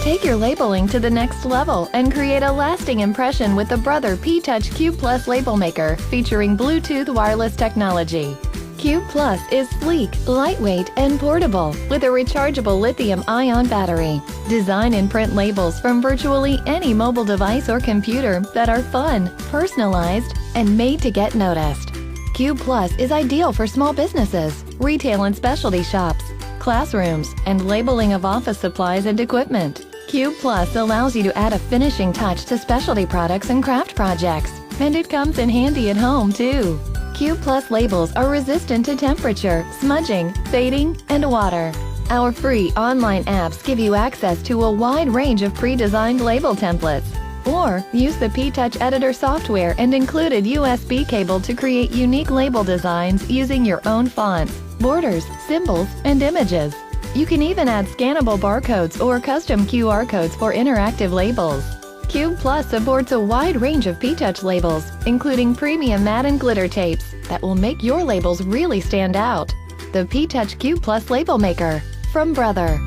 Take your labeling to the next level and create a lasting impression with the Brother P-Touch Cube Plus Label Maker featuring Bluetooth wireless technology. Cube Plus is sleek, lightweight, and portable with a rechargeable lithium-ion battery. Design and print labels from virtually any mobile device or computer that are fun, personalized, and made to get noticed. Cube Plus is ideal for small businesses, retail and specialty shops, classrooms, and labeling of office supplies and equipment. Cube Plus allows you to add a finishing touch to specialty products and craft projects, and it comes in handy at home too. Cube Plus labels are resistant to temperature, smudging, fading, and water. Our free online apps give you access to a wide range of pre-designed label templates. Or use the P-Touch Editor software and included USB cable to create unique label designs using your own fonts, borders, symbols, and images. You can even add scannable barcodes or custom QR codes for interactive labels. Cube Plus supports a wide range of P-Touch labels, including premium matte and glitter tapes that will make your labels really stand out. The P-Touch Cube Plus Label Maker from Brother.